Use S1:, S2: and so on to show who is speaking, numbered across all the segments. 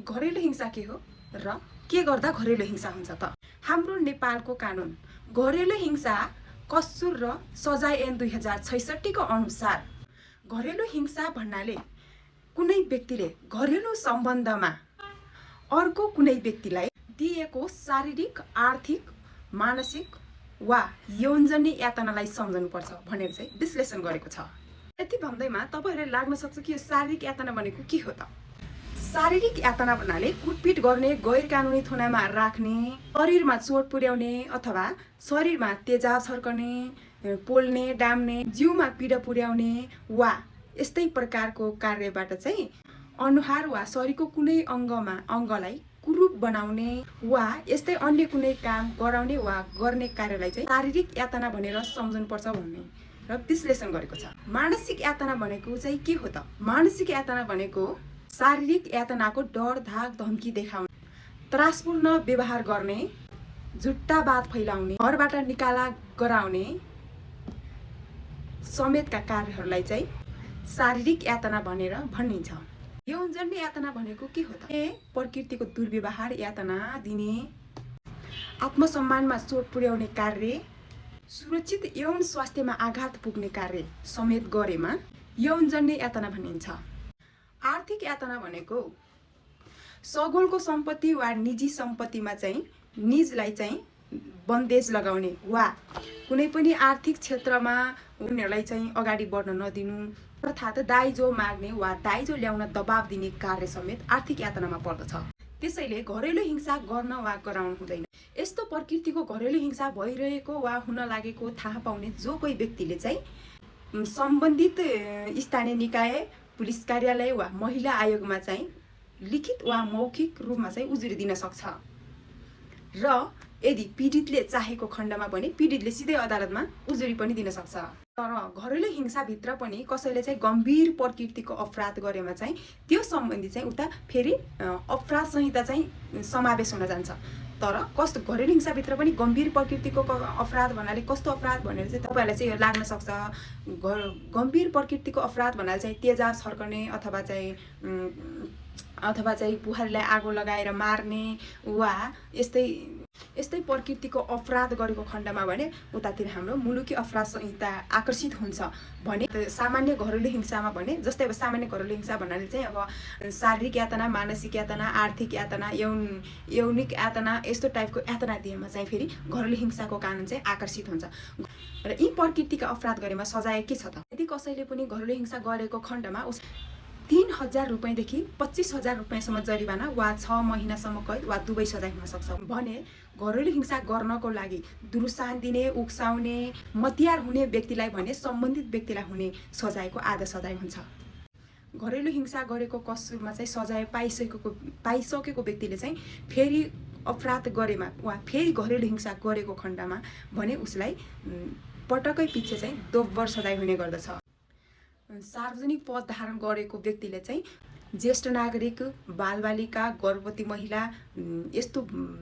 S1: घरेलु हिंसा के हो र के गर्दा घरेलु हिंसा हुन्छ त? हाम्रो नेपालको कानुन घरेलु हिंसा कसुर र सजाय ऐन 2066 को अनुसार घरेलु हिंसा भन्नाले कुनै व्यक्तिले घरेलु सम्बन्धमा अर्को कुनै व्यक्तिलाई दिएको शारीरिक, आर्थिक, मानसिक वा यौनजन्य यातनालाई सम्झनुपर्छ भनेर चाहिँ विश्लेषण गरेको छ। यति भन्दैमा तपाईहरुलाई लाग्न सक्छ कि यो शारीरिक यातना भनेको के हो त? शारीरिक यातना भन्नाले कुटपिट गर्ने, गैर कानुनी थुनामा राख्ने, शरीरमा चोट पुर्याउने अथवा शरीरमा तेजाब छर्कने, पोल्ने, डाम्ने, जिउमा पीडा पुर्याउने वा यस्तै प्रकारको कार्यबाट चाहिँ अनुहार वा शरीरको कुनै अङ्गलाई कुरूप बनाउने वा यस्तै अन्य कुनै काम गराउने वा गर्ने कार्यलाई चाहिँ शारीरिक यातना भनेर सम्झनुपर्छ भन्ने र विश्लेषण गरेको छ। मानसिक यातना भनेको चाहिँ के हो त? मानसिक यातना भनेको शारीरिक यातनाको डर, धाक, धम्की देखाउने, त्रासपूर्ण व्यवहार गर्ने, झुट्टा बात फैलाउने, घरबाट निकाला गराउने समेतका कार्यहरूलाई चाहिँ शारीरिक यातना भनेर भनिन्छ। यौनजन्य यातना भनेको के हो त? प्रकृतिको दुर्व्यवहार, यातना दिने, आत्मसम्मानमा चोट पुर्याउने कार्य, सुरक्षित यौन स्वास्थ्यमा आघात पुग्ने कार्य समेत गरेमा यौनजन्य यातना भनिन्छ। आर्थिक यातना भनेको सगोलको सम्पत्ति वा निजी सम्पत्तिमा चाहिँ निजलाई चाहिँ बन्देज लगाउने वा कुनै पनि आर्थिक क्षेत्रमा उनीहरूलाई चाहिँ अगाडि बढ्न नदिनु अर्थात् दाइजो माग्ने वा दाइजो ल्याउन दबाब दिने कार्य समेत आर्थिक यातनामा पर्दछ। त्यसैले घरेलु हिंसा गर्न वा गराउनु हुँदैन। यस्तो प्रकृतिको घरेलु हिंसा भइरहेको वा हुन लागेको थाहा पाउने जो कोही व्यक्तिले चाहिँ सम्बन्धित स्थानीय निकाय, पुलिस कार्यालय वा महिला आयोगमा चाहिँ लिखित वा मौखिक रूपमा चाहिँ उजुरी दिन सक्छ र यदि पीडितले चाहेको खण्डमा पनि पीडितले सिधै अदालतमा उजुरी पनि दिन सक्छ। तर घरेलु हिंसाभित्र पनि कसैले चाहिँ गम्भीर प्रकृतिको अपराध गरेमा चाहिँ त्यो सम्बन्धी चाहिँ उता फेरि अपराध संहिता चाहिँ समावेश हुन जान्छ। तर कस्तो घरेलु हिंसाभित्र पनि गम्भीर प्रकृतिको अपराध भन्नाले कस्तो अपराध भनेर चाहिँ तपाईहरुलाई चाहिँ यो लाग्न सक्छ। गम्भीर प्रकृतिको अपराध भन्नाले चाहिँ तेजाब छर्कने अथवा चाहिँ बुहारीलाई आगो लगाएर मार्ने वा यस्तै प्रकृतिको अपराध गरेको खण्डमा भने उतातिर हाम्रो मुलुकी अपराध संहिता आकर्षित हुन्छ भने सामान्य घरेलु हिंसामा भने जस्तै अब सामान्य घरेलु हिंसा भन्नाले चाहिँ अब शारीरिक यातना, मानसिक यातना, आर्थिक यातना, यौनिक यातना यस्तो टाइपको यातना दिएमा चाहिँ फेरि घरेलु हिंसाको कानुन चाहिँ आकर्षित हुन्छ। र यी प्रकृतिका अपराध गरेमा सजाय के छ त? यदि कसैले पनि घरेलु हिंसा गरेको खण्डमा 3000 रुपैयाँदेखि 25,000 रुपैयाँसम्म जरिवाना वा 6 महिनासम्म कैद वा दुवै सजाय हुन सक्छ भने घरेलु हिंसा गर्नको लागि दुरुसान दिने, उक्साउने, मतियार हुने व्यक्तिलाई भने सम्बन्धित व्यक्तिलाई हुने सजायको आधा सजाय हुन्छ। घरेलु हिंसा गरेको कसुरमा चाहिँ सजाय पाइसकेको व्यक्तिले चाहिँ फेरि अपराध गरेमा वा फेरि घरेलु हिंसा गरेको खण्डमा भने उसलाई पटकै पछि चाहिँ दोब्बर सजाय हुने गर्दछ। सार्वजनिक पद धारण गरेको व्यक्तिले चाहिँ ज्येष्ठ नागरिक, बालबालिका, गर्भवती महिला यस्तो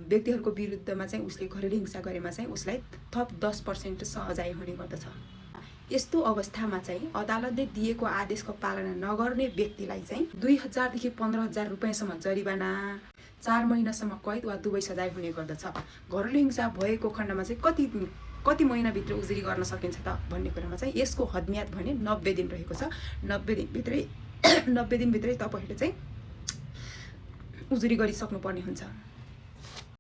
S1: व्यक्तिहरूको विरुद्धमा चाहिँ उसले घरेलु हिंसा गरेमा चाहिँ उसलाई थप 10% सजाय हुने गर्दछ। यस्तो अवस्थामा चाहिँ अदालतले दिएको आदेशको पालना नगर्ने व्यक्तिलाई चाहिँ 2000 देखि 15,000 रुपैयाँसम्म जरिवाना, 4 महिनासम्म कैद वा दुवै सजाय हुने गर्दछ। घरेलु हिंसा भएको खण्डमा चाहिँ कति महिनाभित्र उजुरी गर्न सकिन्छ त भन्ने कुरामा चाहिँ यसको हदमियाद भने 90 दिन रहेको छ। 90 दिनभित्रै तपाईहरुले चाहिँ उजुरी गरिसक्नुपर्ने हुन्छ।